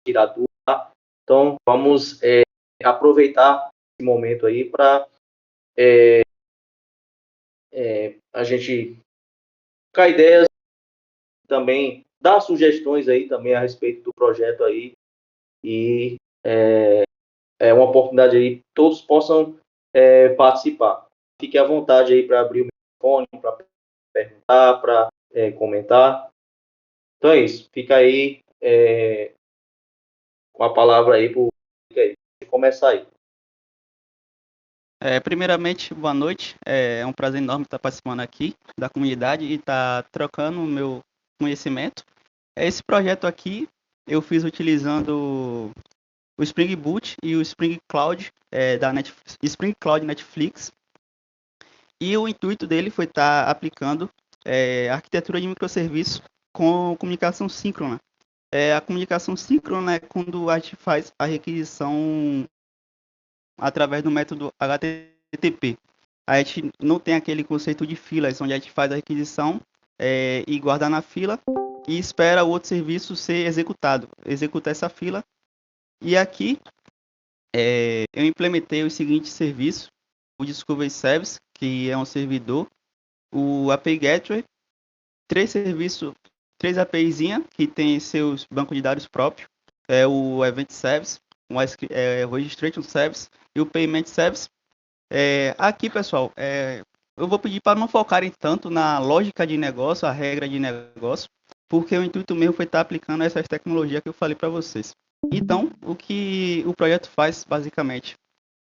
tirar dúvida, tá? Então, vamos aproveitar esse momento aí para a gente trocar ideias, também dar sugestões aí também a respeito do projeto aí, e é uma oportunidade aí que todos possam participar. Fique à vontade aí para abrir o microfone, para perguntar, para comentar. Então é isso. Fica aí com a palavra aí para começar aí. Primeiramente, boa noite. É um prazer enorme estar participando aqui da comunidade e estar trocando o meu conhecimento. Esse projeto aqui eu fiz utilizando o Spring Boot e o Spring Cloud Spring Cloud Netflix. E o intuito dele foi estar aplicando a arquitetura de microserviço com comunicação síncrona. A comunicação síncrona é quando a gente faz a requisição através do método HTTP. A gente não tem aquele conceito de filas, onde a gente faz a requisição e guarda na fila e espera o outro serviço ser executado. Executa essa fila. E aqui eu implementei os seguintes serviços: o Discovery Service, que é um servidor, o API Gateway, três APIzinha que tem seus bancos de dados próprios, o Event Service, o Registration Service e o Payment Service. Aqui, pessoal, eu vou pedir para não focarem tanto na lógica de negócio, a regra de negócio, porque o intuito mesmo foi estar aplicando essas tecnologias que eu falei para vocês. Então, o que o projeto faz, basicamente,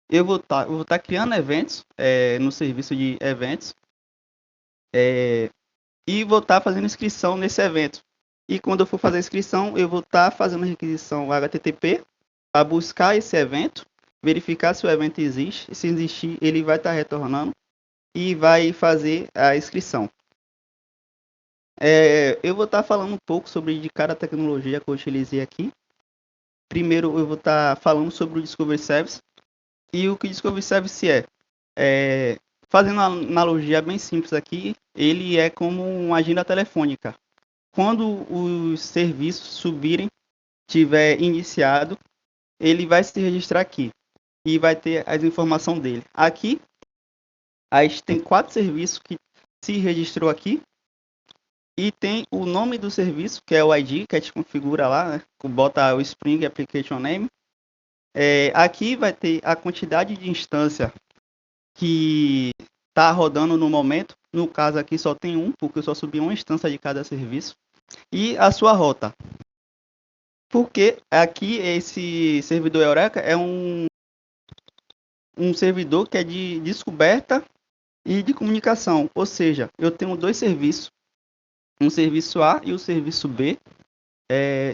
eu vou estar criando eventos no serviço de eventos e vou estar fazendo inscrição nesse evento. E quando eu for fazer a inscrição, eu vou estar fazendo a requisição HTTP para buscar esse evento, verificar se o evento existe, e se existir, ele vai estar retornando e vai fazer a inscrição. Eu vou estar falando um pouco sobre de cada tecnologia que eu utilizei aqui. Primeiro, eu vou estar falando sobre o Discovery Service. E o que o Discovery Service fazendo uma analogia bem simples aqui, ele é como uma agenda telefônica. Quando os serviços subirem, tiver iniciado, ele vai se registrar aqui e vai ter as informações dele. Aqui, a gente tem 4 serviços que se registrou aqui e tem o nome do serviço, que é o ID, que a gente configura lá, né? Bota o Spring Application Name. Aqui vai ter a quantidade de instância que está rodando no momento. No caso aqui só tem um, porque eu só subi uma instância de cada serviço. E a sua rota. Porque aqui esse servidor Eureka é um servidor que é de descoberta e de comunicação. Ou seja, eu tenho 2 serviços. Um serviço A e o serviço B.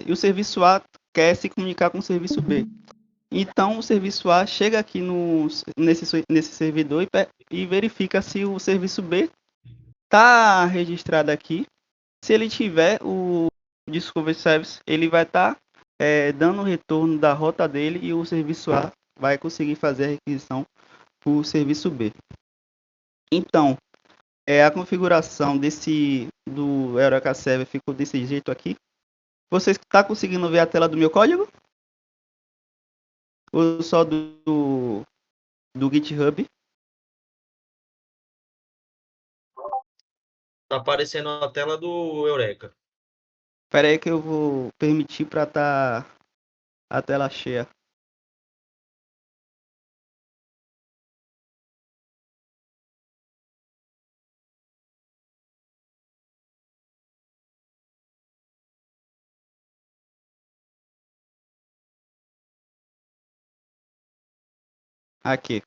E o serviço A quer se comunicar com o serviço B. Então, o serviço A chega aqui nesse servidor e verifica se o serviço B está registrado aqui. Se ele tiver o Discovery Service, ele vai estar dando o retorno da rota dele e o serviço A vai conseguir fazer a requisição para o serviço B. Então, a configuração do Eureka Server ficou desse jeito aqui. Vocês estão conseguindo ver a tela do meu código? Ou só do GitHub? Tá aparecendo a tela do Eureka. Espera aí que eu vou permitir para estar a tela cheia. Aqui.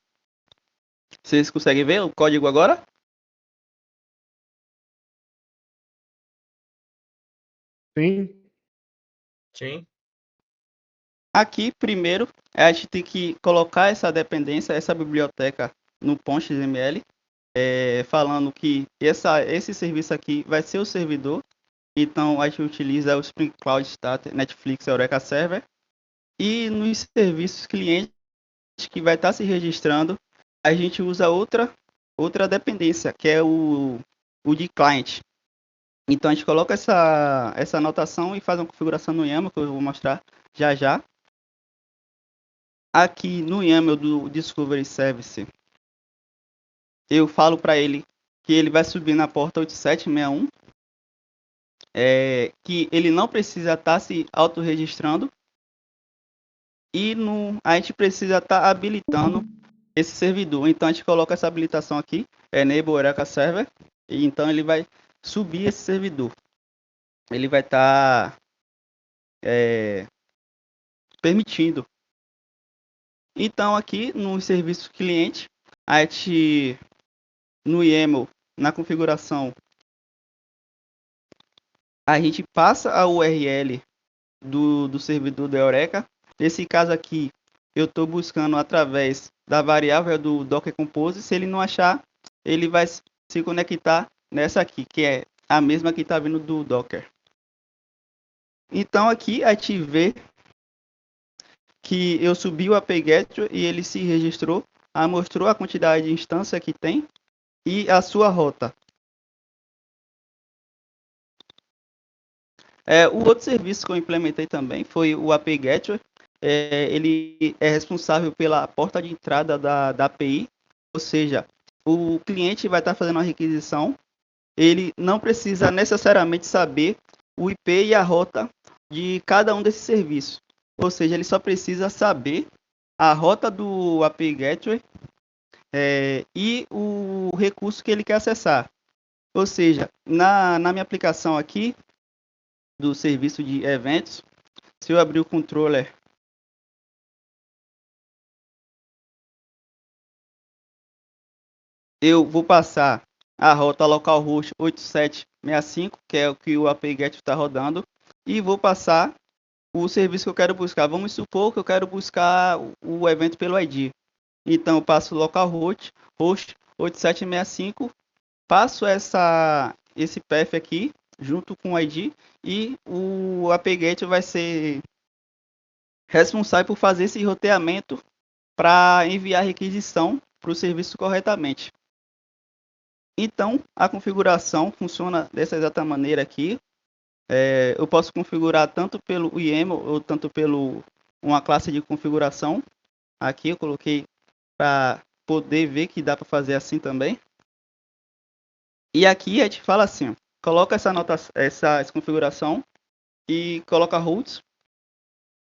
Vocês conseguem ver o código agora? Sim. Sim. Aqui, primeiro, a gente tem que colocar essa dependência, essa biblioteca no .xml, falando que esse serviço aqui vai ser o servidor. Então, a gente utiliza o Spring Cloud Starter, Netflix, Eureka Server. E nos serviços clientes que vai estar se registrando, a gente usa outra dependência, que é o de client. Então, a gente coloca essa anotação e faz uma configuração no YAML, que eu vou mostrar já já. Aqui no YAML do Discovery Service, eu falo para ele que ele vai subir na porta 8761, que ele não precisa estar se autorregistrando e a gente precisa estar habilitando esse servidor. Então a gente coloca essa habilitação aqui, Enable Eureka Server, e então ele vai subir esse servidor. Ele vai estar permitindo. Então aqui no serviço cliente, a gente no YAML, na configuração, a gente passa a URL do servidor da Eureka. Nesse caso aqui, eu estou buscando através da variável do Docker Compose. Se ele não achar, ele vai se conectar nessa aqui, que é a mesma que está vindo do Docker. Então aqui a gente vê que eu subi o API Gateway e ele se registrou, mostrou a quantidade de instância que tem e a sua rota. O outro serviço que eu implementei também foi o API Gateway. Ele é responsável pela porta de entrada da API, ou seja, o cliente vai estar fazendo uma requisição, ele não precisa necessariamente saber o IP e a rota de cada um desses serviços, ou seja, ele só precisa saber a rota do API Gateway e o recurso que ele quer acessar. Ou seja, na minha aplicação aqui do serviço de eventos, se eu abrir o controller, eu vou passar a rota localhost 8765, que é o que o API Gateway está rodando, e vou passar o serviço que eu quero buscar. Vamos supor que eu quero buscar o evento pelo ID. Então, eu passo localhost 8765, passo esse path aqui, junto com o ID, e o API Gateway vai ser responsável por fazer esse roteamento para enviar a requisição para o serviço corretamente. Então, a configuração funciona dessa exata maneira aqui. Eu posso configurar tanto pelo YAML ou tanto pelo uma classe de configuração. Aqui eu coloquei para poder ver que dá para fazer assim também. E aqui a gente fala assim, coloca essa configuração e coloca routes.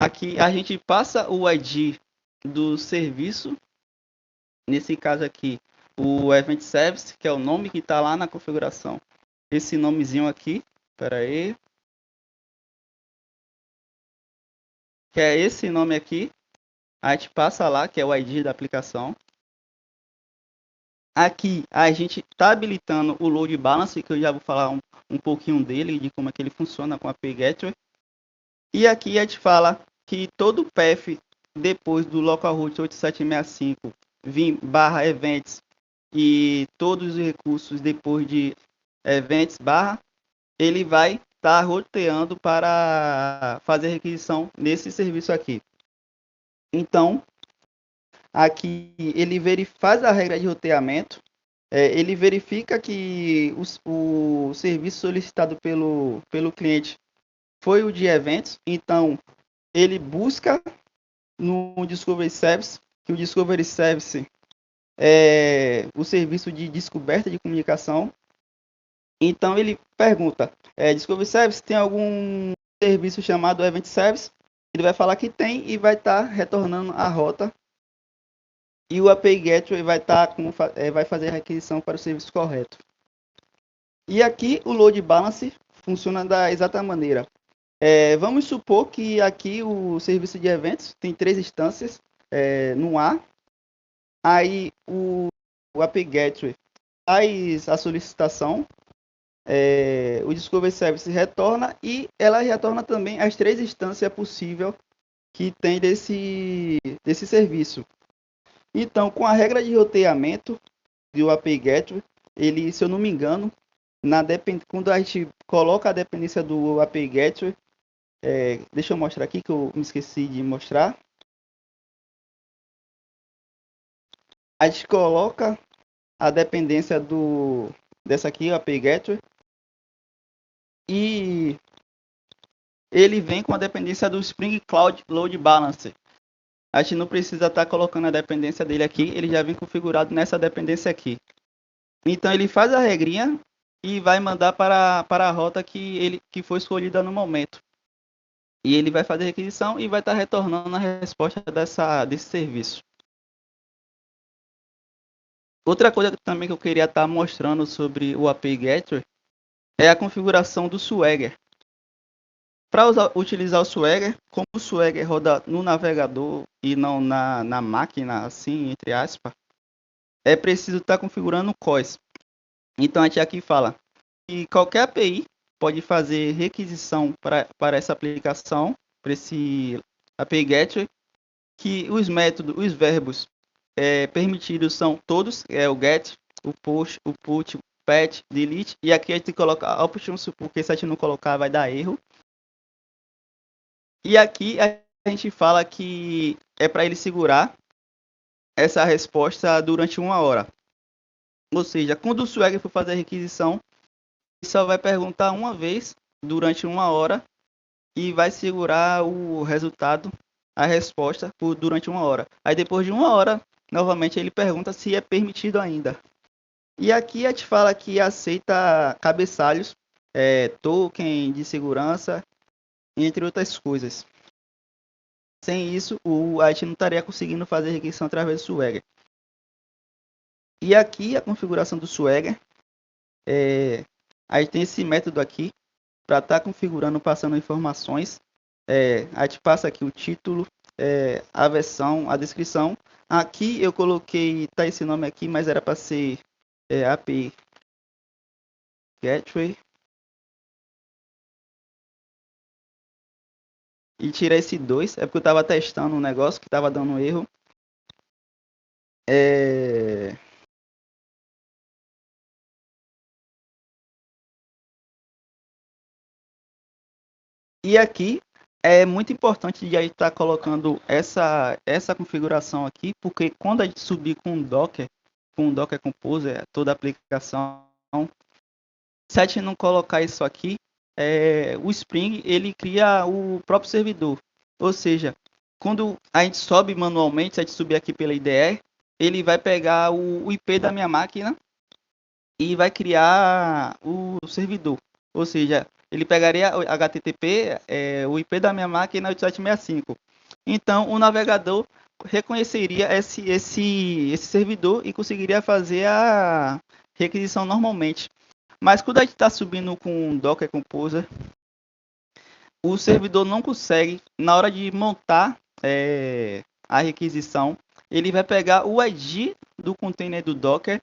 Aqui a gente passa o ID do serviço, nesse caso aqui, o Event Service, que é o nome que está lá na configuração. Esse nomezinho aqui, espera aí, que é esse nome aqui, a gente passa lá, que é o ID da aplicação. Aqui a gente está habilitando o Load Balance, que eu já vou falar um pouquinho dele, de como é que ele funciona com a API Gateway. E aqui a gente fala que todo path depois do localhost 8765 vim barra events e todos os recursos depois de events barra, ele vai estar roteando para fazer requisição nesse serviço aqui. Então, aqui ele faz a regra de roteamento, ele verifica que o serviço solicitado pelo cliente foi o de eventos, então ele busca no Discovery Service, que o Discovery Service é o serviço de descoberta de comunicação. Então ele pergunta, Discovery Service tem algum serviço chamado Event Service? Ele vai falar que tem e vai estar retornando a rota. E o API Gateway vai fazer a requisição para o serviço correto. E aqui o Load Balance funciona da exata maneira. Vamos supor que aqui o serviço de eventos tem 3 instâncias no ar. Aí o API Gateway faz a solicitação, o Discovery Service retorna e ela retorna também as 3 instâncias possíveis que tem desse serviço. Então, com a regra de roteamento do API Gateway, ele, se eu não me engano, quando a gente coloca a dependência do API Gateway, deixa eu mostrar aqui que eu me esqueci de mostrar. A gente coloca a dependência dessa aqui, o API Gateway, e ele vem com a dependência do Spring Cloud Load Balancer. A gente não precisa estar colocando a dependência dele aqui, ele já vem configurado nessa dependência aqui. Então ele faz a regrinha e vai mandar para a rota que foi escolhida no momento. E ele vai fazer a requisição e vai estar retornando a resposta desse serviço. Outra coisa também que eu queria estar mostrando sobre o API Gateway é a configuração do Swagger. Para utilizar o Swagger, como o Swagger roda no navegador e não na máquina, assim, entre aspas, é preciso estar configurando o COIS. Então a gente aqui fala que qualquer API pode fazer requisição para essa aplicação, para esse API Gateway, que os métodos, os verbos permitidos são todos, o get, o push, o put, o patch, delete, e aqui a gente coloca options, porque se a gente não colocar vai dar erro. E aqui a gente fala que é para ele segurar essa resposta durante 1 hora. Ou seja, quando o Swagger for fazer a requisição, ele só vai perguntar uma vez durante 1 hora e vai segurar o resultado, a resposta, durante 1 hora. Aí depois de 1 hora, novamente ele pergunta se é permitido ainda. E aqui a gente fala que aceita cabeçalhos, token de segurança, entre outras coisas. Sem isso, a gente não estaria conseguindo fazer requisição através do Swagger. E aqui a configuração do Swagger, a gente tem esse método aqui para estar configurando, passando informações. A gente passa aqui o título, a versão, a descrição. Aqui eu coloquei, tá esse nome aqui, mas era para ser API Gateway. E tirar esse 2, é porque eu estava testando um negócio que estava dando erro. E aqui é muito importante de a gente estar colocando essa configuração aqui, porque quando a gente subir com o Docker Composer, toda a aplicação, se a gente não colocar isso aqui, o Spring ele cria o próprio servidor. Ou seja, quando a gente sobe manualmente, se a gente subir aqui pela IDE, ele vai pegar o IP da minha máquina e vai criar o servidor. Ou seja, ele pegaria o HTTP, o IP da minha máquina 8765. Então, o navegador reconheceria esse servidor e conseguiria fazer a requisição normalmente. Mas quando a gente está subindo com o Docker Composer, o servidor não consegue, na hora de montar a requisição, ele vai pegar o ID do container do Docker,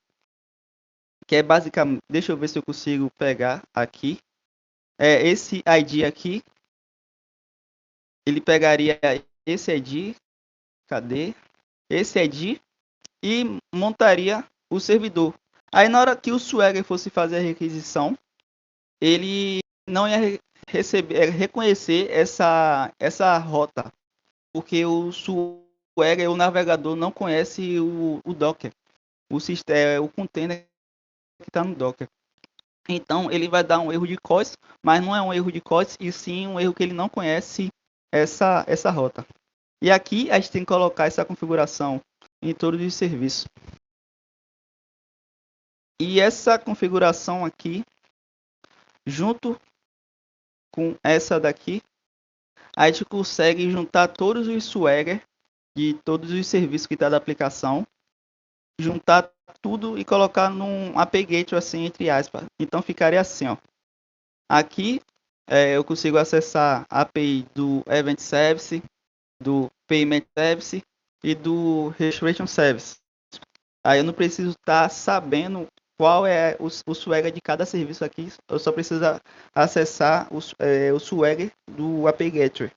que é basicamente, deixa eu ver se eu consigo pegar aqui, esse ID aqui, ele pegaria esse ID, cadê? Esse ID e montaria o servidor. Aí na hora que o Swagger fosse fazer a requisição, ele não ia reconhecer essa rota, porque o Swagger, o navegador, não conhece o Docker, o container que está no Docker. Então ele vai dar um erro de COS, mas não é um erro de COS, e sim um erro que ele não conhece essa rota. E aqui a gente tem que colocar essa configuração em todos os serviços. E essa configuração aqui, junto com essa daqui, a gente consegue juntar todos os Swagger de todos os serviços que está da aplicação, juntar tudo e colocar num API Gateway assim, entre aspas. Então ficaria assim, ó. Aqui eu consigo acessar a API do Event Service, do Payment Service e do Registration Service. Aí eu não preciso estar sabendo qual é o Swagger de cada serviço aqui, eu só preciso acessar o Swagger do API Gateway.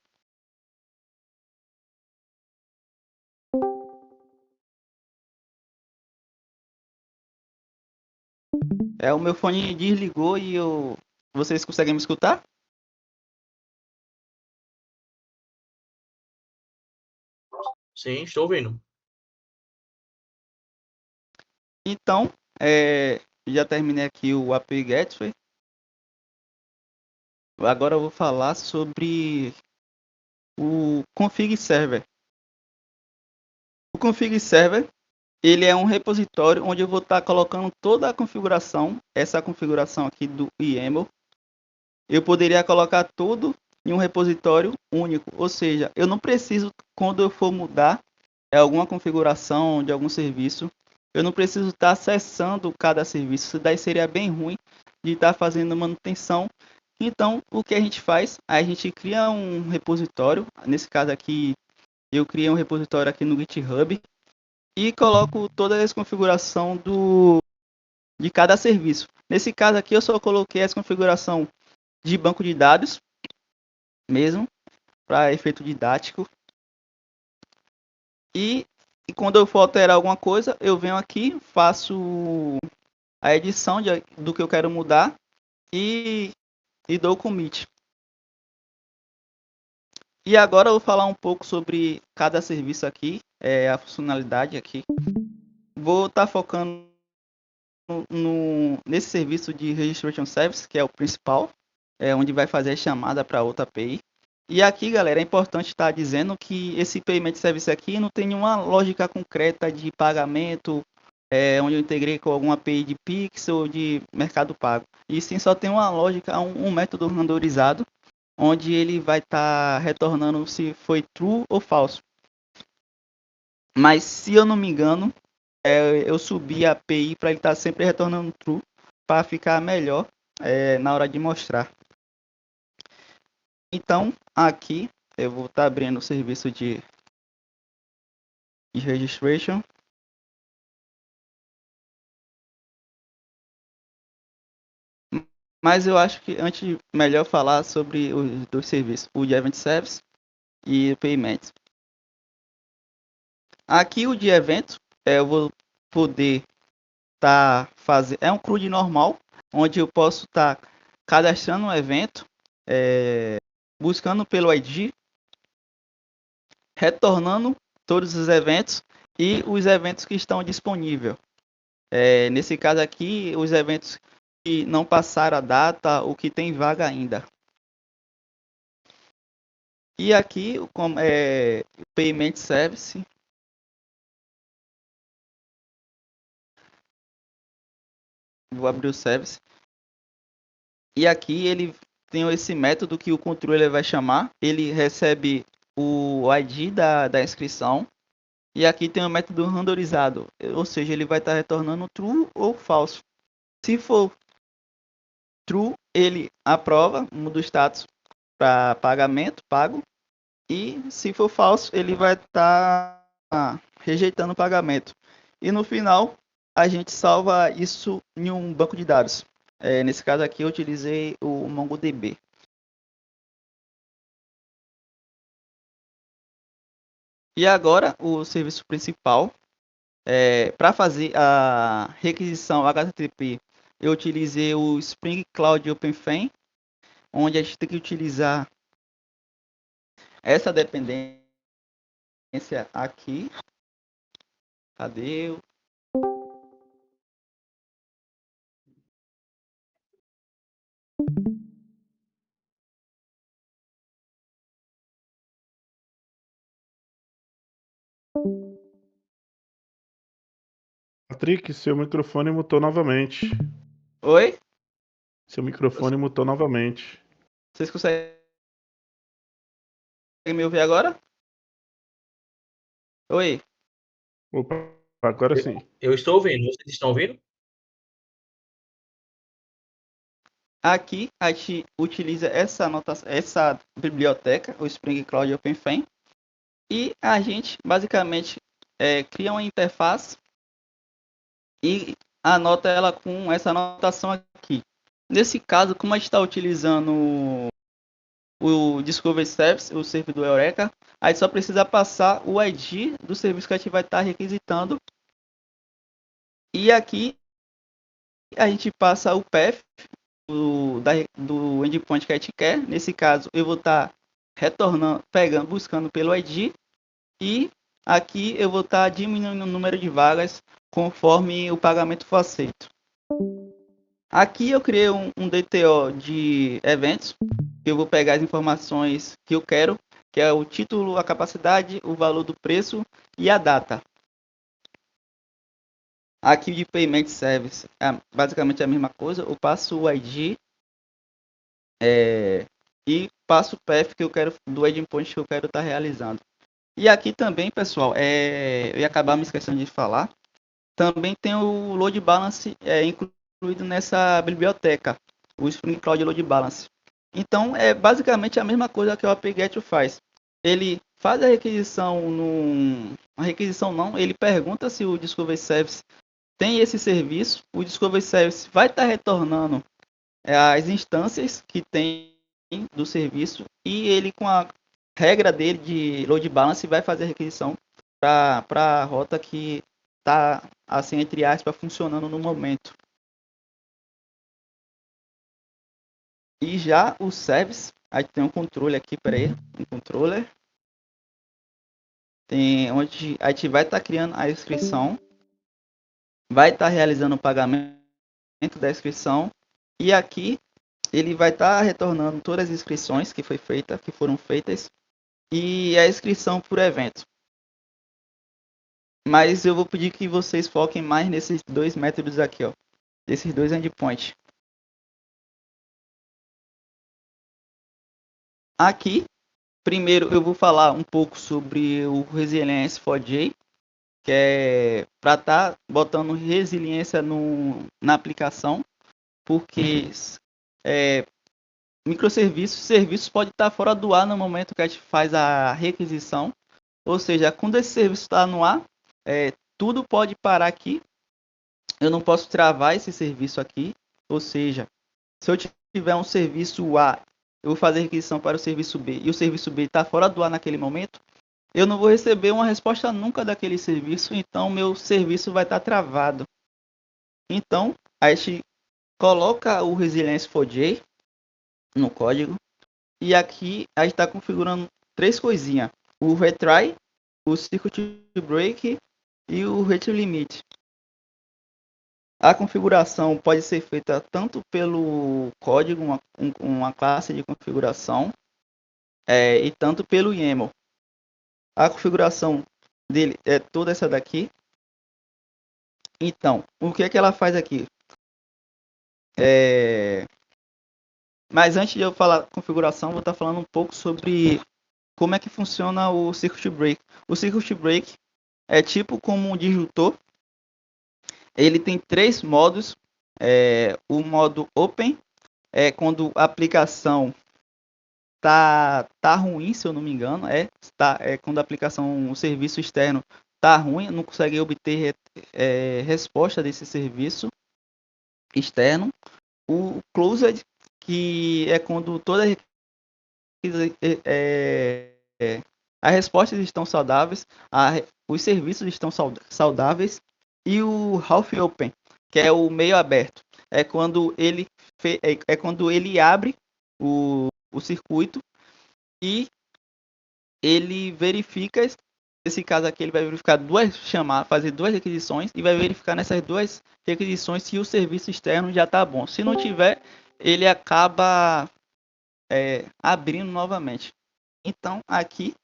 O meu fone desligou e vocês conseguem me escutar? Sim, estou ouvindo. Então, já terminei aqui o API Gateway. Agora eu vou falar sobre o config server. O config server, ele é um repositório onde eu vou estar colocando toda a configuração, essa configuração aqui do YAML. Eu poderia colocar tudo em um repositório único, ou seja, eu não preciso, quando eu for mudar alguma configuração de algum serviço, eu não preciso estar acessando cada serviço. Isso daí seria bem ruim de estar fazendo manutenção. Então, o que a gente faz? A gente cria um repositório. Nesse caso aqui, eu criei um repositório aqui no GitHub e coloco toda a configuração de cada serviço. Nesse caso aqui, eu só coloquei essa configuração de banco de dados mesmo, para efeito didático. E quando eu for alterar alguma coisa, eu venho aqui, faço a edição do que eu quero mudar e dou commit. E agora eu vou falar um pouco sobre cada serviço aqui, a funcionalidade aqui. Vou estar focando nesse serviço de Registration Service, que é o principal, onde vai fazer a chamada para outra API. E aqui, galera, é importante estar dizendo que esse Payment Service aqui não tem nenhuma lógica concreta de pagamento, onde eu integrei com alguma API de Pix ou de Mercado Pago. E sim só tem uma lógica, um método renderizado, onde ele vai estar retornando se foi true ou falso. Mas se eu não me engano, eu subi a API para ele estar sempre retornando true, para ficar melhor na hora de mostrar. Então, aqui eu vou estar abrindo o serviço de registration. Mas eu acho que antes melhor falar sobre os dois serviços, o de Event Service e o Payment. Aqui o de evento, eu vou poder estar fazendo, é um CRUD normal, onde eu posso estar cadastrando um evento, buscando pelo ID, retornando todos os eventos e os eventos que estão disponíveis. Nesse caso aqui, os eventos que não passaram a data ou que tem vaga ainda. E aqui, como Payment Service, vou abrir o Service. E aqui ele tem esse método que o controller vai chamar. Ele recebe o ID da inscrição. E aqui tem o método renderizado, ou seja, ele vai estar retornando true ou falso. Se for true, ele aprova, muda o status para pagamento, pago. E se for falso, ele vai estar rejeitando o pagamento. E no final, a gente salva isso em um banco de dados. Nesse caso aqui, eu utilizei o MongoDB. E agora, o serviço principal. Para fazer a requisição HTTP, eu utilizei o Spring Cloud OpenFM, onde a gente tem que utilizar essa dependência aqui. Cadê? Patrick, seu microfone mutou novamente. Oi? Seu microfone mutou novamente. Vocês conseguem me ouvir agora? Oi? Opa, agora sim. Eu estou ouvindo. Vocês estão ouvindo? Aqui a gente utiliza essa biblioteca, o Spring Cloud OpenFM, e a gente basicamente cria uma interface e anota ela com essa anotação aqui. Nesse caso, como a gente está utilizando o Discovery Service, o servidor Eureka, a gente só precisa passar o ID do serviço que a gente vai estar requisitando. E aqui a gente passa o path do endpoint que a gente quer. Nesse caso, eu vou estar retornando, buscando pelo ID. E aqui eu vou estar diminuindo o número de vagas conforme o pagamento for aceito. Aqui eu criei um DTO de eventos, Eu vou pegar as informações que eu quero, que é o título, a capacidade, o valor do preço e a data. Aqui de Payment Service é basicamente a mesma coisa. Eu passo o ID e passo o path que eu quero do endpoint que eu quero estar realizando. E aqui também, pessoal, eu ia acabar me esquecendo de falar. Também tem o Load Balance incluído nessa biblioteca, o Spring Cloud Load Balance. Então, é basicamente a mesma coisa que o apt-get faz. Ele faz a requisição a requisição não, ele pergunta se o Discovery Service tem esse serviço, o Discovery Service vai estar retornando as instâncias que tem do serviço e ele, com a regra dele de load balance, vai fazer a requisição para a rota que está, assim, entre aspas, funcionando no momento. E já o service, aí tem um controle aqui, peraí, um controller, tem onde a gente vai estar criando a inscrição, vai estar realizando o pagamento da inscrição, e aqui ele vai estar retornando todas as inscrições que foram feitas, e a inscrição por evento. Mas eu vou pedir que vocês foquem mais nesses dois métodos aqui, ó, desses dois endpoints. Aqui, primeiro eu vou falar um pouco sobre o Resilience 4J, que é para estar botando resiliência na aplicação, porque serviços pode estar fora do ar no momento que a gente faz a requisição, ou seja, quando esse serviço está no ar, tudo pode parar aqui, eu não posso travar esse serviço aqui, ou seja, se eu tiver um serviço A, eu vou fazer requisição para o serviço B, e o serviço B está fora do ar naquele momento, eu não vou receber uma resposta nunca daquele serviço, então meu serviço vai estar travado. Então, a gente coloca o Resilience 4J no código, e aqui a gente está configurando três coisinhas: o retry, o circuit break e o rate limit. A configuração pode ser feita tanto pelo código, uma classe de configuração, e tanto pelo YAML. A configuração dele é toda essa daqui. Então, o que é que ela faz aqui? Mas antes de eu falar configuração, vou estar falando um pouco sobre como é que funciona o circuit break. O circuit break é tipo como um disjuntor. Ele tem três modos. O modo open é quando a aplicação tá ruim, se eu não me engano, quando a aplicação, o serviço externo tá ruim, não consegue obter resposta desse serviço externo. O closed, que é quando todas as respostas estão saudáveis, os serviços estão saudáveis, e o half open, que é o meio aberto, é quando ele abre o circuito e ele verifica, nesse caso aqui ele vai verificar fazer duas requisições e vai verificar nessas duas requisições se o serviço externo já está bom. Se não tiver, ele acaba abrindo novamente. Então aqui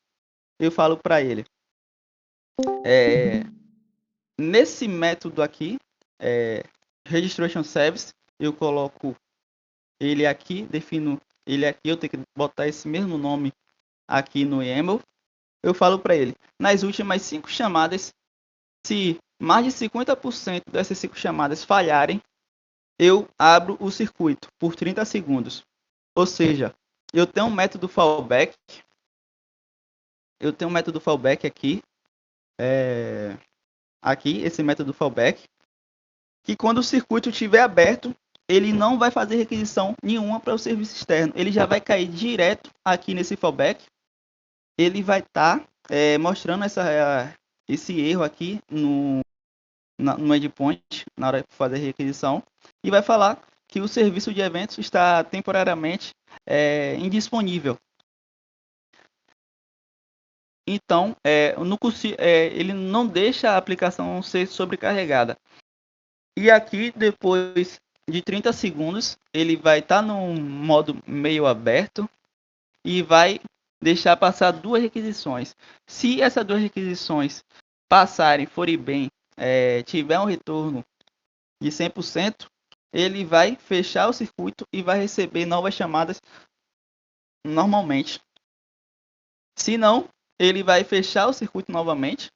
eu falo para ele, nesse método aqui, registration service, eu coloco ele aqui, defino ele aqui, eu tenho que botar esse mesmo nome aqui no YAML. Eu falo para ele, nas últimas 5 chamadas, se mais de 50% dessas 5 chamadas falharem, eu abro o circuito por 30 segundos. Ou seja, eu tenho um método fallback. Aqui. Aqui, esse método fallback. Que quando o circuito estiver aberto, ele não vai fazer requisição nenhuma para o serviço externo. Ele já vai cair direto aqui nesse fallback. Ele vai estar mostrando esse erro aqui no endpoint, na hora de fazer a requisição, e vai falar que o serviço de eventos está temporariamente indisponível. Então, ele não deixa a aplicação ser sobrecarregada. E aqui, depois de 30 segundos, ele vai estar no modo meio aberto e vai deixar passar duas requisições. Se essas duas requisições passarem, forem bem, tiver um retorno de 100%, ele vai fechar o circuito e vai receber novas chamadas normalmente. Se não, ele vai fechar o circuito novamente,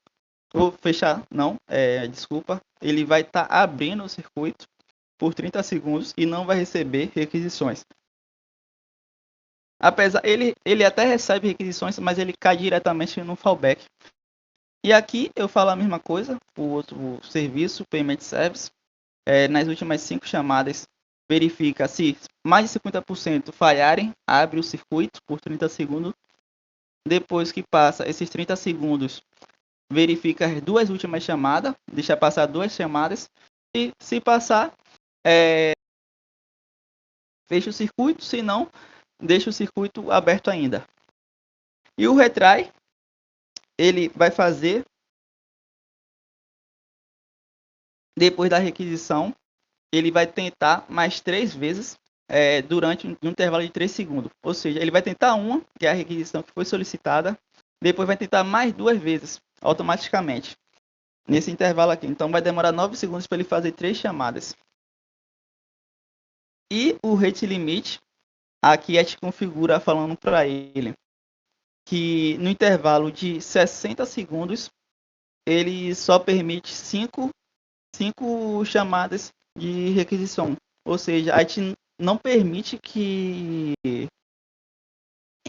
ou fechar, não, desculpa, ele vai estar abrindo o circuito por 30 segundos e não vai receber requisições. Apesar, ele até recebe requisições, mas ele cai diretamente no fallback. E aqui eu falo a mesma coisa, o outro serviço, Payment Service, nas últimas 5 chamadas, verifica se mais de 50% falharem, abre o circuito por 30 segundos. Depois que passa esses 30 segundos, verifica as duas últimas chamadas, deixa passar duas chamadas, e se passar, fecha o circuito, se não, deixa o circuito aberto ainda. E o retry, ele vai fazer, depois da requisição, ele vai tentar mais 3 vezes durante um intervalo de 3 segundos. Ou seja, ele vai tentar uma, que é a requisição que foi solicitada, depois vai tentar mais 2 vezes, automaticamente, nesse intervalo aqui. Então vai demorar 9 segundos para ele fazer 3 chamadas. E o rate limit, aqui a gente configura falando para ele que no intervalo de 60 segundos, ele só permite 5 chamadas de requisição. Ou seja, a gente não permite que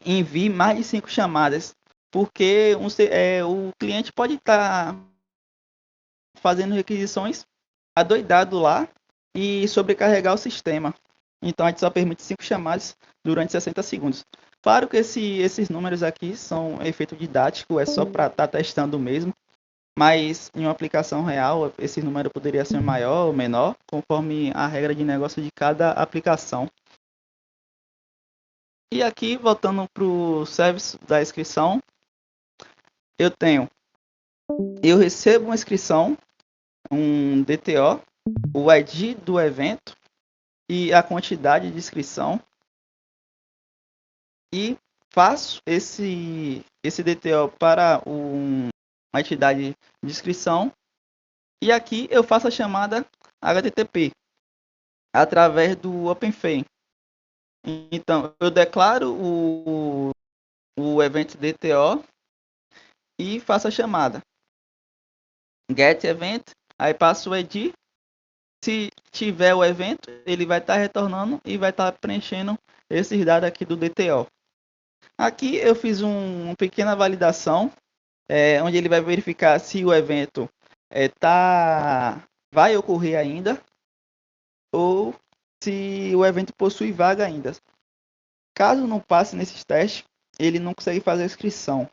envie mais de 5 chamadas, porque o cliente pode estar fazendo requisições adoidado lá e sobrecarregar o sistema. Então a gente só permite 5 chamadas durante 60 segundos. Claro que esses números aqui são efeito didático, é só para estar testando mesmo. Mas em uma aplicação real, esse número poderia ser maior ou menor, conforme a regra de negócio de cada aplicação. E aqui, voltando para o serviço da inscrição, eu recebo uma inscrição, um DTO, o ID do evento e a quantidade de inscrição, e faço esse DTO para uma entidade de inscrição, e aqui eu faço a chamada HTTP através do OpenFame. Então, eu declaro o evento DTO e faço a chamada get event, aí passo o ID. Se tiver o evento, ele vai estar retornando e vai estar preenchendo esses dados aqui do DTO. Aqui eu fiz uma pequena validação, onde ele vai verificar se o evento vai ocorrer ainda ou se o evento possui vaga ainda. Caso não passe nesses testes, ele não consegue fazer a inscrição.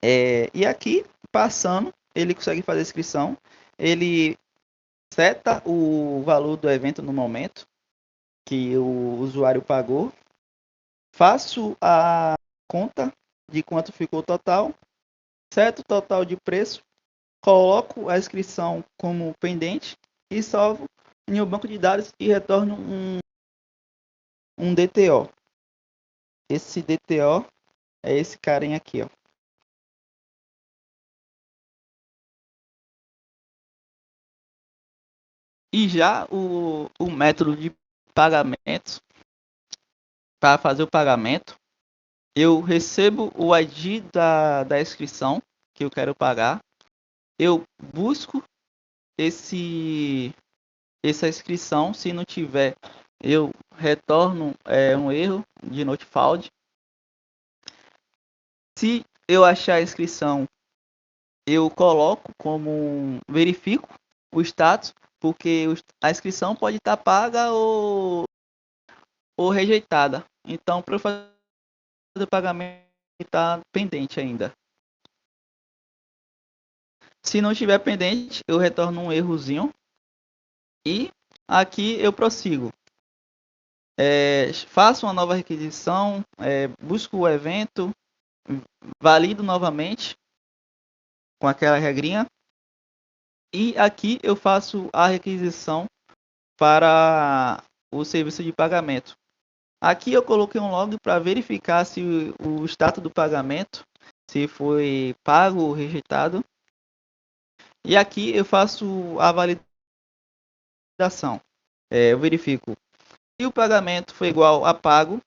E aqui, passando, ele consegue fazer a inscrição. Ele seta o valor do evento no momento que o usuário pagou. Faço a conta de quanto ficou o total. Seto o total de preço. Coloco a inscrição como pendente e salvo em um banco de dados e retorno um DTO. Esse DTO é esse carinha aqui, ó. E já o método de pagamento, para fazer o pagamento, eu recebo o ID da inscrição que eu quero pagar, eu busco essa inscrição, se não tiver, eu retorno um erro de not found. Se eu achar a inscrição, eu coloco verifico o status, porque a inscrição pode estar paga ou rejeitada. Então, para eu fazer o pagamento, está pendente ainda. Se não estiver pendente, eu retorno um errozinho. E aqui eu prossigo. Faço uma nova requisição, busco o evento, valido novamente com aquela regrinha. E aqui eu faço a requisição para o serviço de pagamento. Aqui eu coloquei um log para verificar se o status do pagamento, se foi pago ou rejeitado. E aqui eu faço a validação. Eu verifico se o pagamento foi igual a pago,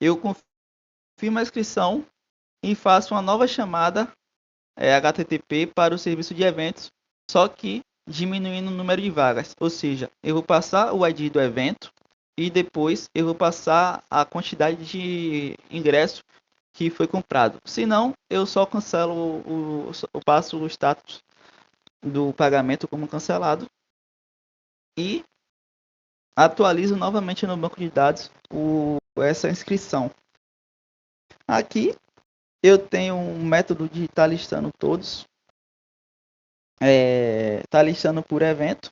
eu confirmo a inscrição e faço uma nova chamada HTTP para o serviço de eventos, só que diminuindo o número de vagas. Ou seja, eu vou passar o ID do evento e depois eu vou passar a quantidade de ingresso que foi comprado. Se não, eu só cancelo eu passo o status do pagamento como cancelado e atualizo novamente no banco de dados essa inscrição. Aqui eu tenho um método de estar listando todos, tá listando por evento.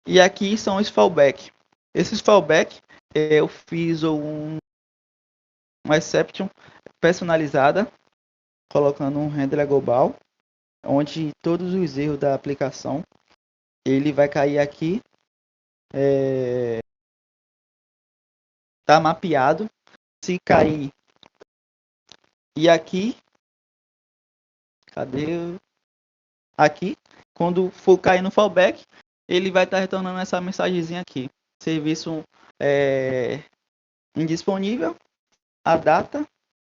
E aqui são os fallback. Esses fallback eu fiz uma exception personalizada, colocando um handler global, onde todos os erros da aplicação ele vai cair aqui, tá mapeado. Se cair e aqui, cadê? Aqui, quando for cair no fallback, ele vai estar retornando essa mensagenzinha aqui: serviço indisponível, a data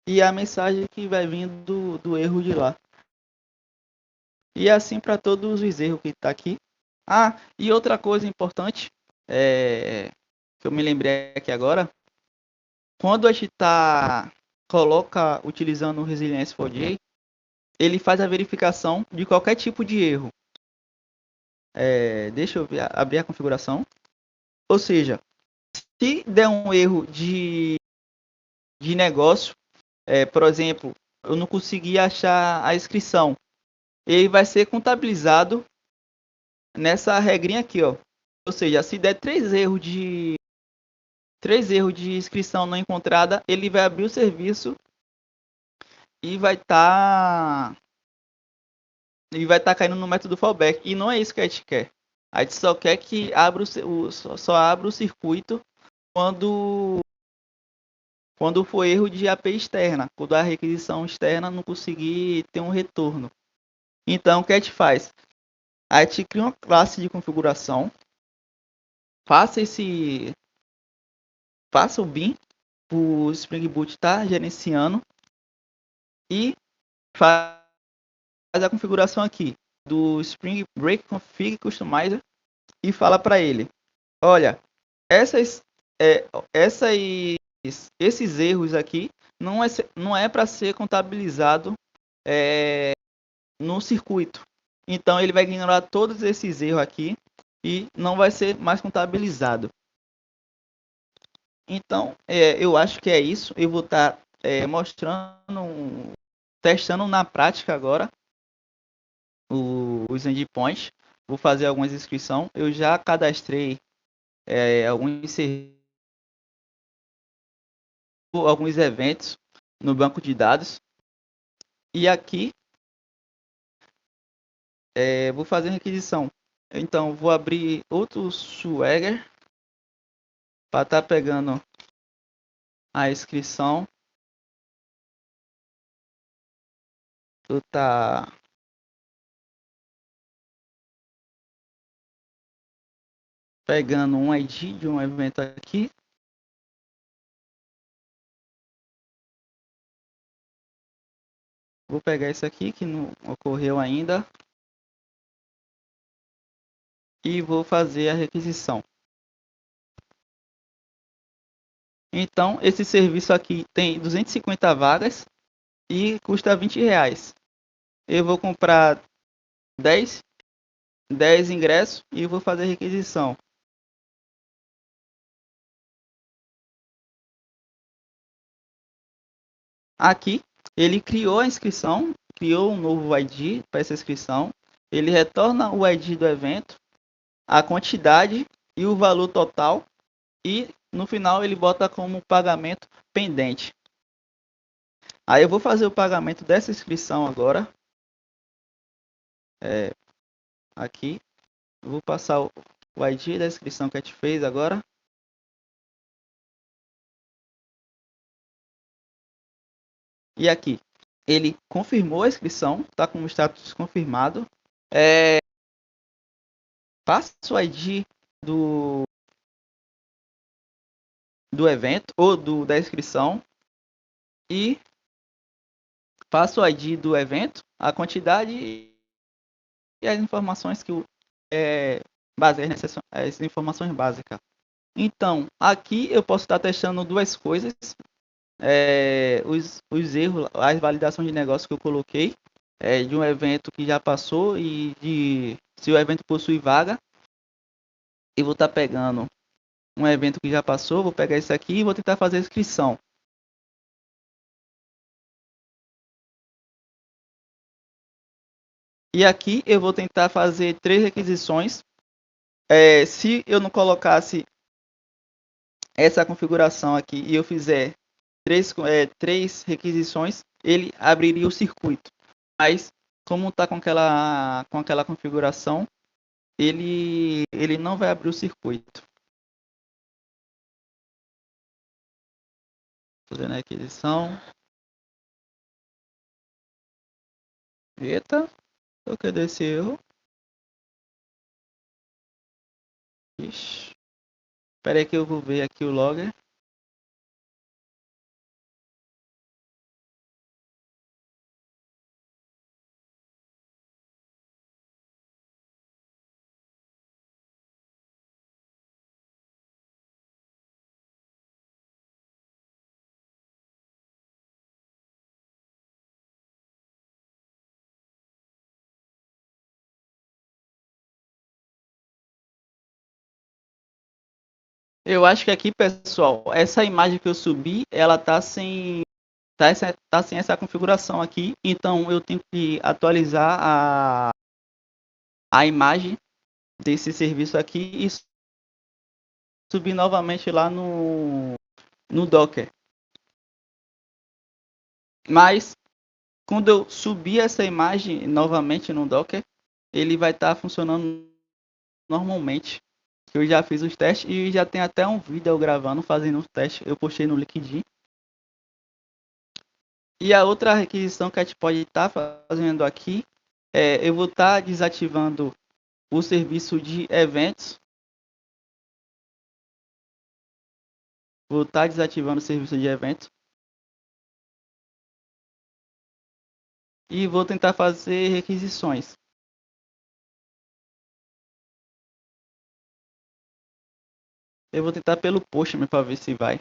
e a mensagem que vai vindo do erro de lá. E assim para todos os erros que está aqui. E outra coisa importante, que eu me lembrei aqui agora, quando a gente coloca utilizando o Resilience 4J, ele faz a verificação de qualquer tipo de erro. Deixa eu abrir a configuração. Ou seja, se der um erro de negócio, por exemplo, eu não consegui achar a inscrição, ele vai ser contabilizado nessa regrinha aqui, ó. Ou seja, se der 3 erros de inscrição não encontrada, ele vai abrir o serviço e vai estar caindo no método fallback. E não é isso que a gente quer. A gente só quer que só abra o circuito quando for erro de API externa, quando a requisição externa não conseguir ter um retorno. Então, o que a gente faz? A gente cria uma classe de configuração, faça o bin, o Spring Boot está gerenciando, e faz a configuração aqui do Spring Break Config Customizer e fala para ele: olha, esses erros aqui não é para ser contabilizado no circuito. Então ele vai ignorar todos esses erros aqui e não vai ser mais contabilizado. Então eu acho que é isso. Eu vou estar testando na prática agora os endpoints. Vou fazer algumas inscrições. Eu já cadastrei alguns eventos no banco de dados. E aqui vou fazer requisição. Então vou abrir outro Swagger para estar pegando a inscrição. Tu tá pegando um ID de um evento aqui. Vou pegar esse aqui que não ocorreu ainda. E vou fazer a requisição. Então, esse serviço aqui tem 250 vagas e custa R$20. Eu vou comprar 10 ingressos e vou fazer a requisição. Aqui, ele criou a inscrição, criou um novo ID para essa inscrição. Ele retorna o ID do evento, a quantidade e o valor total. E no final ele bota como pagamento pendente. Aí eu vou fazer o pagamento dessa inscrição agora. aqui. Eu vou passar o ID da inscrição que a gente fez agora. E aqui, ele confirmou a inscrição, está com o status confirmado. Passa o ID do evento ou da inscrição e passa o ID do evento, a quantidade e as informações que as informações básicas. Então, aqui eu posso estar testando duas coisas. Os erros, as validações de negócio que eu coloquei de um evento que já passou e de se o evento possui vaga. Eu vou estar pegando um evento que já passou, vou pegar esse aqui e vou tentar fazer a inscrição. E aqui eu vou tentar fazer 3 requisições. Se eu não colocasse essa configuração aqui e eu fizer 3 requisições, ele abriria o circuito. Mas como está com aquela configuração, ele não vai abrir o circuito. Fazendo a requisição. Eita, eu cadê esse erro? Ixi. Espera aí que eu vou ver aqui o logger. Eu acho que aqui, pessoal, essa imagem que eu subi, ela tá sem essa configuração aqui, então eu tenho que atualizar a imagem desse serviço aqui e subir novamente lá no Docker. Mas quando eu subir essa imagem novamente no Docker, ele vai estar funcionando normalmente. Eu já fiz os testes e já tem até um vídeo eu gravando, fazendo os testes. Eu postei no LinkedIn. E a outra requisição que a gente pode estar fazendo aqui eu vou estar desativando o serviço de eventos. Vou estar desativando o serviço de eventos. E vou tentar fazer requisições. Eu vou tentar pelo Postman para ver se vai.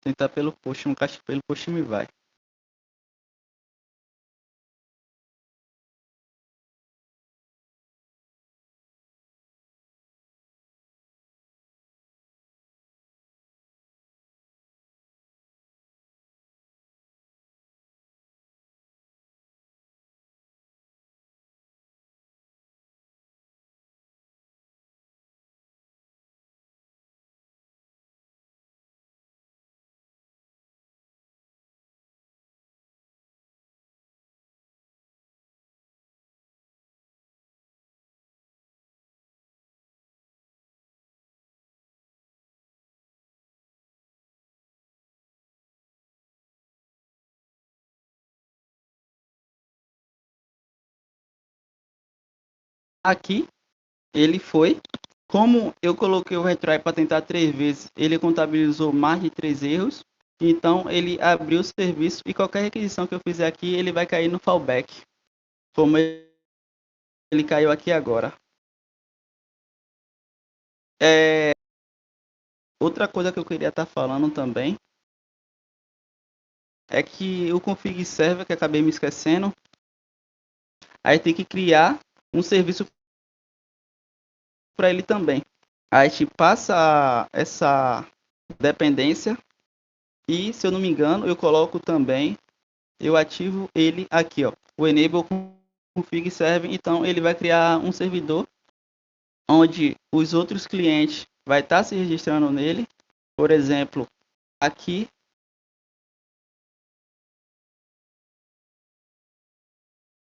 Tentar pelo Postman, acho que pelo Postman vai. Aqui ele foi. Como eu coloquei o retry para tentar 3 vezes, ele contabilizou mais de 3 erros. Então ele abriu o serviço e qualquer requisição que eu fizer aqui, ele vai cair no fallback. Como ele caiu aqui agora. Outra coisa que eu queria estar falando também é que o config server, que acabei me esquecendo, aí tem que criar um serviço para ele também. Aí a gente passa essa dependência e, se eu não me engano, eu coloco também, eu ativo ele aqui, ó, o enable config server. Então ele vai criar um servidor onde os outros clientes vai estar se registrando nele. Por exemplo, aqui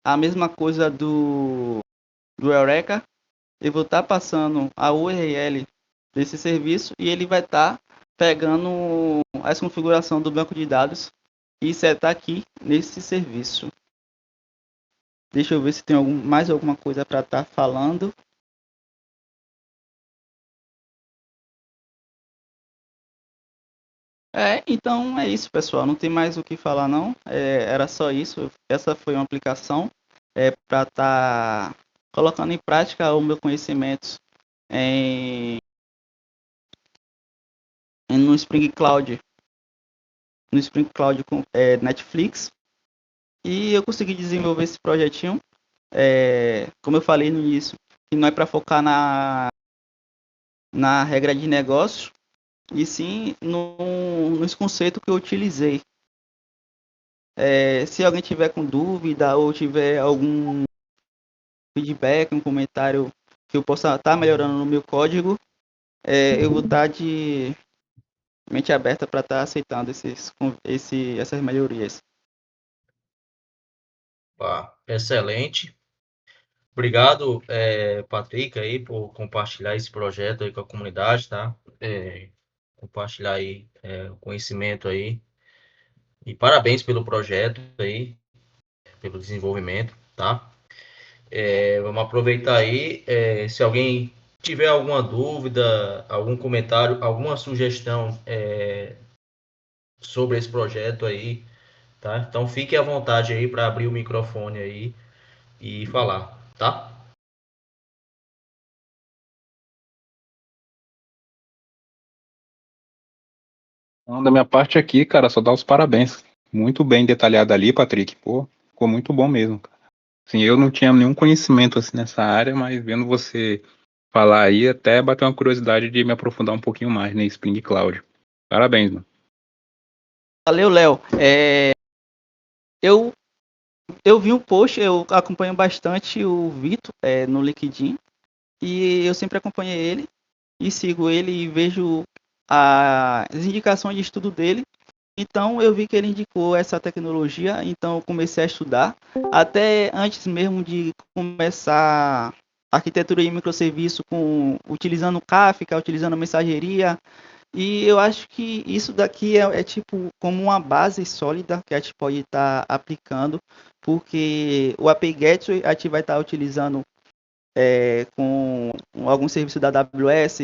a mesma coisa do Eureka. Eu vou estar passando a URL desse serviço e ele vai estar pegando essa configuração do banco de dados e setar aqui nesse serviço. Deixa eu ver se tem mais alguma coisa para estar falando. Então é isso, pessoal. Não tem mais o que falar, não. Era só isso. Essa foi uma aplicação para estar colocando em prática o meu conhecimento em, no Spring Cloud, com Netflix. E eu consegui desenvolver esse projetinho. Como eu falei no início, que não é para focar na regra de negócio, e sim nos conceitos que eu utilizei. Se alguém tiver com dúvida ou tiver algum feedback, um comentário que eu possa estar melhorando no meu código, eu vou estar de mente aberta para estar aceitando essas melhorias. Excelente. Obrigado, Patrick, aí, por compartilhar esse projeto aí com a comunidade, tá? Compartilhar aí o conhecimento aí. E parabéns pelo projeto aí, pelo desenvolvimento, tá? Vamos aproveitar aí. Se alguém tiver alguma dúvida, algum comentário, alguma sugestão sobre esse projeto aí, tá? Então fique à vontade aí para abrir o microfone aí e falar, tá? Então, da minha parte aqui, cara, só dar os parabéns. Muito bem detalhado ali, Patrick. Pô, ficou muito bom mesmo, cara. Assim, eu não tinha nenhum conhecimento assim nessa área, mas vendo você falar aí, até bateu uma curiosidade de me aprofundar um pouquinho mais na Spring Cloud. Parabéns, mano. Valeu, Léo. Eu vi um post, eu acompanho bastante o Vitor no LinkedIn e eu sempre acompanhei ele e sigo ele e vejo as indicações de estudo dele. Então eu vi que ele indicou essa tecnologia, então eu comecei a estudar. Até antes mesmo de começar arquitetura de microserviço utilizando Kafka, utilizando mensageria. E eu acho que isso daqui é tipo como uma base sólida que a gente pode estar aplicando, porque o API Gateway a gente vai estar utilizando com algum serviço da AWS.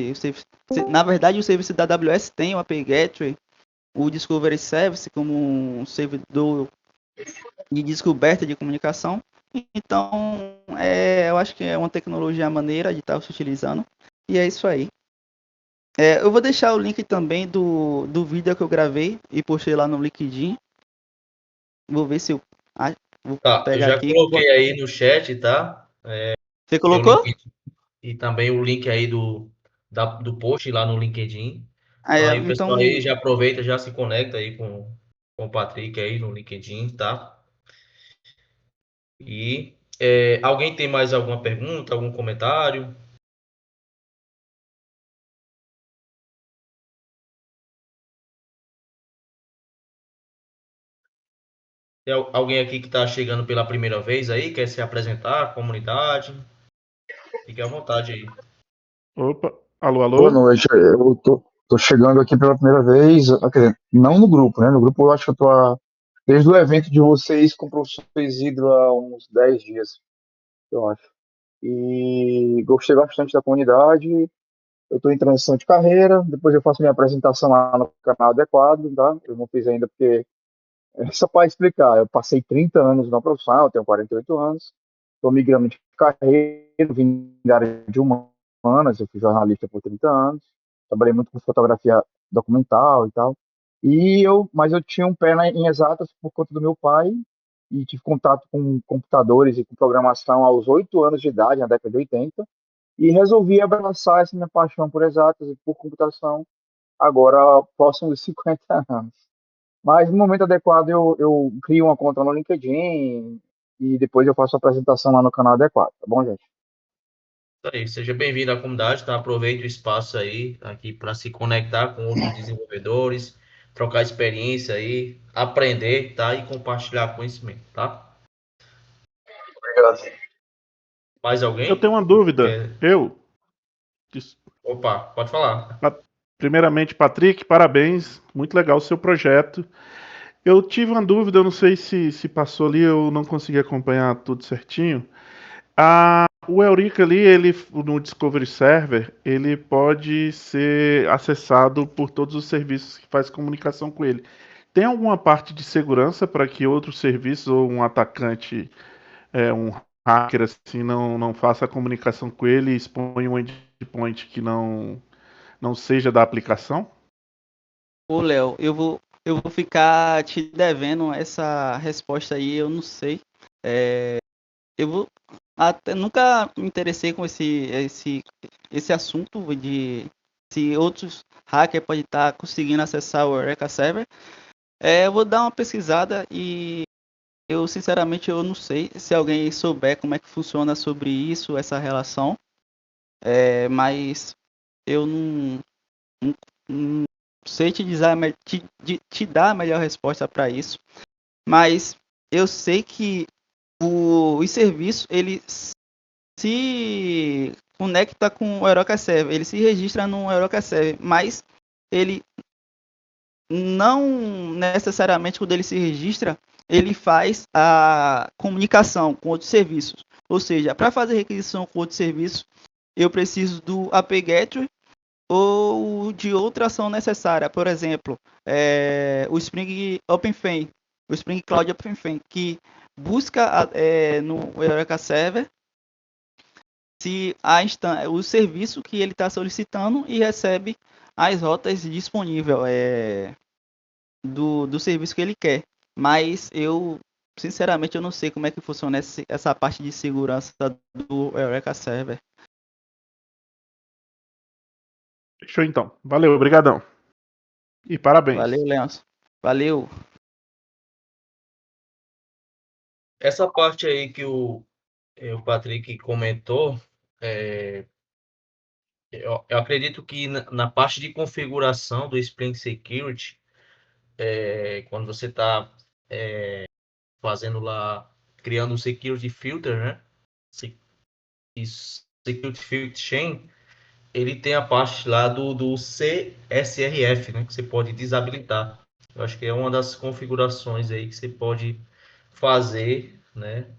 Na verdade, o serviço da AWS tem o API Gateway, o Discovery Service como um servidor de descoberta de comunicação. Então, eu acho que é uma tecnologia maneira de estar se utilizando. E é isso aí. Eu vou deixar o link também do vídeo que eu gravei e postei lá no LinkedIn. Vou ver se eu vou Tá, eu pegar já aqui. coloquei aí no chat, tá? Você Tem o colocou? link e também o link aí do post lá no LinkedIn. Então aí o pessoal Então, aí já aproveita, já se conecta aí com o Patrick aí no LinkedIn, tá? E alguém tem mais alguma pergunta, algum comentário? Tem alguém aqui que está chegando pela primeira vez aí, quer se apresentar à comunidade? Fique à vontade aí. Opa, alô, Boa alô? noite. Eu tô chegando aqui pela primeira vez, quer dizer, não no grupo, né? No grupo eu acho que eu tô desde o evento de vocês com o professor Isidro há uns 10 dias, eu acho. E gostei bastante da comunidade. Eu estou em transição de carreira, depois eu faço minha apresentação lá no canal adequado, tá? Eu não fiz ainda porque é só para explicar. Eu passei 30 anos na profissão, eu tenho 48 anos, estou migrando de carreira, vim da área de humanas, eu fui jornalista por 30 anos, trabalhei muito com fotografia documental e tal. Mas eu tinha um pé em exatas por conta do meu pai e tive contato com computadores e com programação aos 8 anos de idade, na década de 80, e resolvi abraçar essa minha paixão por exatas e por computação agora próximo dos 50 anos. Mas no momento adequado eu crio uma conta no LinkedIn e depois eu faço a apresentação lá no canal adequado, tá bom, gente? Aí, seja bem-vindo à comunidade, tá? Aproveite o espaço aí aqui para se conectar com outros desenvolvedores, trocar experiência aí, aprender, tá? E compartilhar conhecimento, tá? Obrigado. Mais Eu tenho alguém? uma dúvida. Quer- Des- Opa, pode falar. pa- Primeiramente, Patrick, parabéns. Muito legal o seu projeto. Eu tive uma dúvida, eu não sei se passou ali, eu não consegui acompanhar tudo certinho. O Eurica ali, ele no Discovery Server, ele pode ser acessado por todos os serviços que faz comunicação com ele. Tem alguma parte de segurança para que outros serviços ou um atacante, um hacker assim, não faça a comunicação com ele e exponha um endpoint que não seja da aplicação? Ô, Léo, eu vou ficar te devendo essa resposta aí, eu não sei. Eu vou até nunca me interessei com esse assunto de se outros hackers podem estar conseguindo acessar o Eureka Server. Eu vou dar uma pesquisada e eu sinceramente eu não sei se alguém souber como é que funciona sobre isso, essa relação. Mas eu não sei te dizer, te dar a melhor resposta para isso. Mas eu sei que os serviços ele se conecta com o Eureka Server, ele se registra no Eureka Server, mas ele não necessariamente quando ele se registra, ele faz a comunicação com outros serviços. Ou seja, para fazer requisição com outros serviços, eu preciso do API Gateway ou de outra ação necessária. Por exemplo, o Spring OpenFM, o Spring Cloud OpenFM, que busca no Eureka Server se o serviço que ele está solicitando e recebe as rotas disponíveis do serviço que ele quer. Mas eu, sinceramente, eu não sei como é que funciona essa parte de segurança do Eureka Server. Fechou então. Valeu, obrigadão. E parabéns. Valeu, Leandro. Valeu. Essa parte aí que o Patrick comentou, eu acredito que na parte de configuração do Spring Security, quando você está fazendo lá, criando um Security Filter, né? Security Filter Chain, ele tem a parte lá do CSRF, né? Que você pode desabilitar. Eu acho que é uma das configurações aí que você pode fazer, né?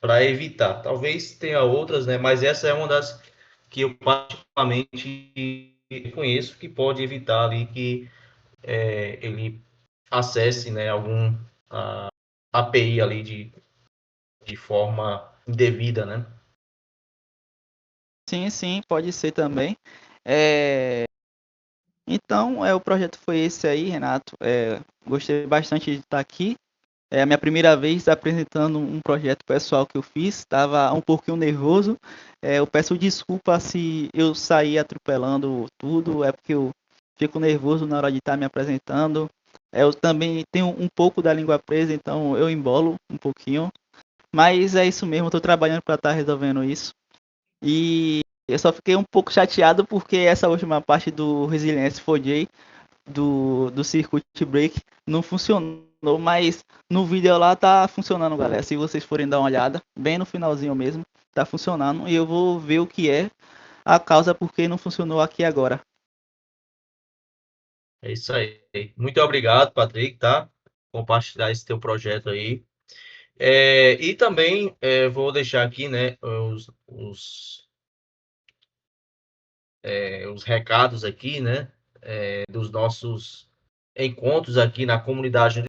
Para evitar. Talvez tenha outras, né? Mas essa é uma das que eu particularmente conheço que pode evitar ali que ele acesse, né, algum API ali de forma indevida, né? Sim, sim, pode ser também. Então, o projeto foi esse aí, Renato. Gostei bastante de estar aqui. É a minha primeira vez apresentando um projeto pessoal que eu fiz. Estava um pouquinho nervoso. Eu peço desculpa se eu sair atropelando tudo. É porque eu fico nervoso na hora de estar me apresentando. Eu também tenho um pouco da língua presa, então eu embolo um pouquinho. Mas é isso mesmo, estou trabalhando para estar resolvendo isso. E eu só fiquei um pouco chateado porque essa última parte do Resilience 4J, do Circuit Break, não funcionou, mas no vídeo lá tá funcionando, galera. Se vocês forem dar uma olhada, bem no finalzinho mesmo, tá funcionando. E eu vou ver o que é a causa porque não funcionou aqui agora. É isso aí. Muito obrigado, Patrick, tá? Compartilhar esse teu projeto aí. E também vou deixar aqui, né, os recados aqui, né, dos nossos encontros aqui na comunidade